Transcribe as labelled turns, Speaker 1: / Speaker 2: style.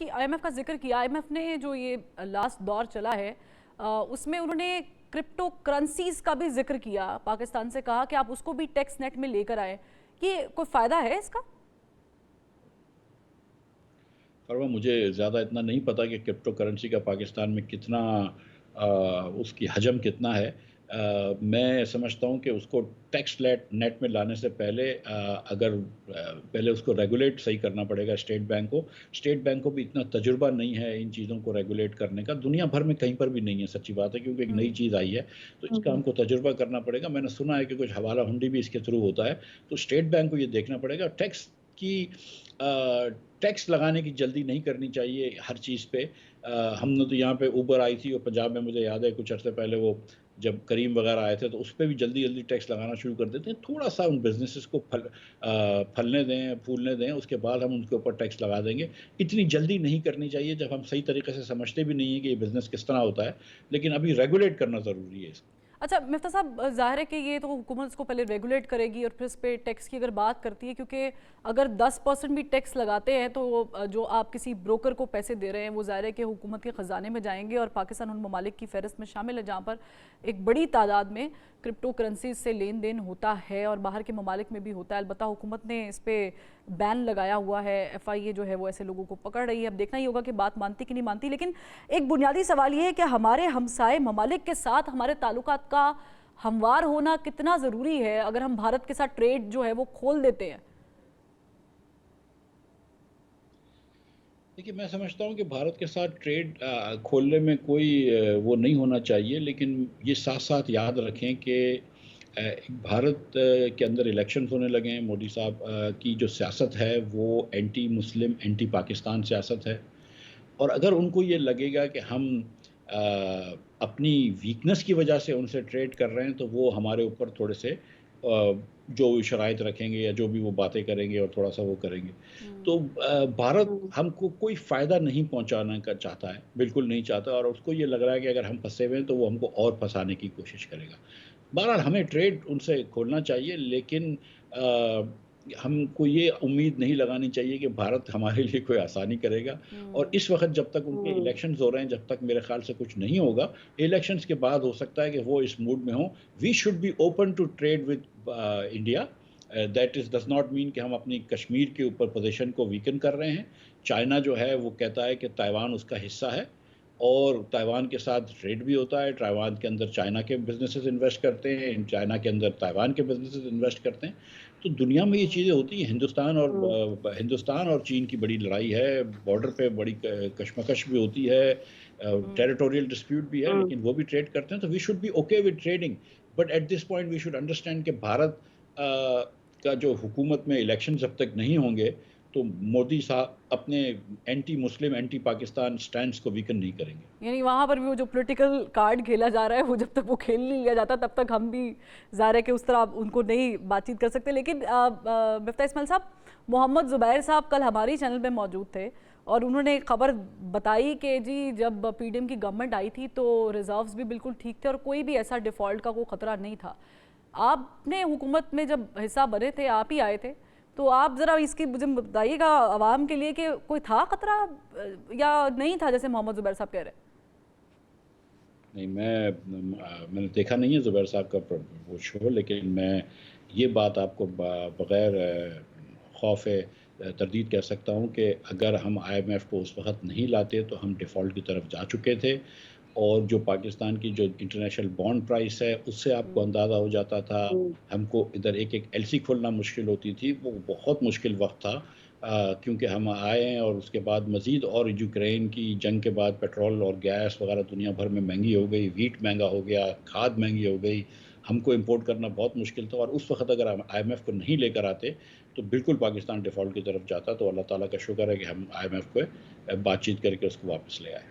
Speaker 1: IMF का जिक्र किया। आईएमएफ ने जो ये लास्ट दौर चला है उसमें उन्होंने क्रिप्टो करेंसीज का भी जिक्र किया, पाकिस्तान से कहा कि आप उसको भी टैक्स नेट में लेकर आए। ये कोई फायदा है इसका?
Speaker 2: फरमा, मुझे ज़्यादा इतना नहीं पता कि क्रिप्टो करेंसी का पाकिस्तान में कितना उसकी हजम कितना है। मैं समझता हूँ कि उसको टैक्स नेट में लाने से पहले अगर पहले उसको रेगुलेट सही करना पड़ेगा स्टेट बैंक को। स्टेट बैंक को भी इतना तजुर्बा नहीं है इन चीज़ों को रेगुलेट करने का, दुनिया भर में कहीं पर भी नहीं है, सच्ची बात है, क्योंकि एक नई चीज़ आई है तो इसका हमको तजुर्बा करना पड़ेगा। मैंने सुना है कि कुछ हवाला हुंडी भी इसके थ्रू होता है, तो स्टेट बैंक को ये देखना पड़ेगा। की टैक्स लगाने की जल्दी नहीं करनी चाहिए हर चीज़ पे। हमने तो यहाँ पे ऊबर आई थी और पंजाब में मुझे याद है कुछ अर्से पहले वो जब करीम वगैरह आए थे तो उस पर भी जल्दी जल्दी टैक्स लगाना शुरू कर देते हैं। थोड़ा सा उन बिजनेसेस को फलने दें, फूलने दें, उसके बाद हम उनके ऊपर टैक्स लगा देंगे। इतनी जल्दी नहीं करनी चाहिए जब हम सही तरीके से समझते भी नहीं है कि ये बिज़नेस किस तरह होता है, लेकिन अभी रेगुलेट करना ज़रूरी है इसको।
Speaker 1: अच्छा मिफ्ता साहब, जाहिर है कि ये तो हुकूमत इसको पहले रेगुलेट करेगी और फिर इस पे टैक्स की अगर बात करती है, क्योंकि अगर 10% भी टैक्स लगाते हैं तो जो आप किसी ब्रोकर को पैसे दे रहे हैं वो जाहिर है कि हुकूमत के ख़जाने में जाएंगे और पाकिस्तान उन ममालिक की फहरिस्त में शामिल है जहाँ पर एक बड़ी तादाद में क्रिप्टो करेंसी से लेन देन होता है और बाहर के ममालिक में भी होता है। अलबत्ता हुकूमत ने इस पर बैन लगाया हुआ है, FIA जो है वो ऐसे लोगों को पकड़ रही है। अब देखना ही होगा कि बात मानती कि नहीं मानती। लेकिन एक बुनियादी सवाल ये है कि हमारे हमसाए ममालिक के साथ हमारे ताल्लुकात का हमवार होना कितना ज़रूरी है अगर हम भारत के साथ ट्रेड जो है वो खोल देते हैं?
Speaker 2: देखिए, मैं समझता हूँ कि भारत के साथ ट्रेड खोलने में कोई वो नहीं होना चाहिए, लेकिन ये साथ साथ याद रखें कि भारत के अंदर इलेक्शंस होने लगे हैं। मोदी साहब की जो सियासत है वो एंटी मुस्लिम, एंटी पाकिस्तान सियासत है, और अगर उनको ये लगेगा कि हम अपनी वीकनेस की वजह से उनसे ट्रेड कर रहे हैं तो वो हमारे ऊपर थोड़े से जो शराइत रखेंगे या जो भी वो बातें करेंगे और थोड़ा सा वो करेंगे। तो भारत हमको कोई फ़ायदा नहीं पहुंचाना का चाहता है, बिल्कुल नहीं चाहता, और उसको ये लग रहा है कि अगर हम फंसे हुए हैं तो वो हमको और फंसाने की कोशिश करेगा। बहरहाल हमें ट्रेड उनसे खोलना चाहिए, लेकिन हमको ये उम्मीद नहीं लगानी चाहिए कि भारत हमारे लिए कोई आसानी करेगा। और इस वक्त जब तक उनके इलेक्शंस हो रहे हैं, जब तक मेरे ख्याल से कुछ नहीं होगा। इलेक्शंस के बाद हो सकता है कि वो इस मूड में हो। We should be open to trade with India. That is does not mean कि हम अपनी कश्मीर के ऊपर पोजीशन को वीकन कर रहे हैं। चाइना जो है वो कहता है कि ताइवान उसका हिस्सा है और ताइवान के साथ ट्रेड भी होता है। ताइवान के अंदर चाइना के बिजनेसेस इन्वेस्ट करते हैं, चाइना के अंदर ताइवान के बिजनेसेस इन्वेस्ट करते हैं। तो दुनिया में ये चीज़ें होती हैं। हिंदुस्तान और चीन की बड़ी लड़ाई है, बॉर्डर पे बड़ी कशमकश भी होती है, टेरिटोरियल डिस्प्यूट भी है, लेकिन वो भी ट्रेड करते हैं। तो we should be okay with trading, but at this point we should understand कि भारत का जो हुकूमत में इलेक्शन जब तक नहीं होंगे तो मोदी साहब अपने anti Muslim, anti Pakistan stands को वीकन नहीं करेंगे।
Speaker 1: यानी वहाँ पर भी वो जो पॉलिटिकल कार्ड खेला जा रहा है वो जब तक वो खेल नहीं लिया जाता तब तक हम भी ज़ाहिर है कि उस तरह उनको नहीं बातचीत कर सकते। लेकिन मिफ्ता इस्माइल साहब, मोहम्मद ज़ुबैर साहब कल हमारे चैनल पे मौजूद थे और उन्होंने एक खबर बताई कि जी जब PDM की गवर्नमेंट आई थी तो रिजर्व्स भी बिल्कुल ठीक थे और कोई भी ऐसा डिफ़ॉल्ट का कोई ख़तरा नहीं था। आपने हुकूमत में जब हिस्सा बने थे, आप ही आए थे, तो आप ज़रा इसकी मुझे बताइएगा आवाम के लिए कि कोई था खतरा या नहीं था जैसे मोहम्मद ज़ुबैर साहब कह रहे हैं?
Speaker 2: नहीं, मैंने देखा नहीं है ज़ुबैर साहब का वो शो, लेकिन मैं ये बात आपको बग़ैर खौफ तरदीद कह सकता हूँ कि अगर हम IMF को उस वक़्त नहीं लाते तो हम डिफ़ॉल्ट की तरफ जा चुके थे। और जो पाकिस्तान की जो इंटरनेशनल बॉन्ड प्राइस है उससे आपको अंदाज़ा हो जाता था। हमको इधर एक LC खोलना मुश्किल होती थी, वो बहुत मुश्किल वक्त था। क्योंकि हम आए हैं और उसके बाद मज़ीद और यूक्रेन की जंग के बाद पेट्रोल और गैस वगैरह दुनिया भर में महंगी हो गई, वीट महंगा हो गया, खाद महंगी हो गई, हमको इंपोर्ट करना बहुत मुश्किल था। और उस वक्त अगर हम IMF को नहीं लेकर आते तो बिल्कुल पाकिस्तान डिफ़ॉल्ट की तरफ जाता। तो अल्लाह ताला का शुक्र है कि हम IMF को बातचीत करके उसको वापस ले आए।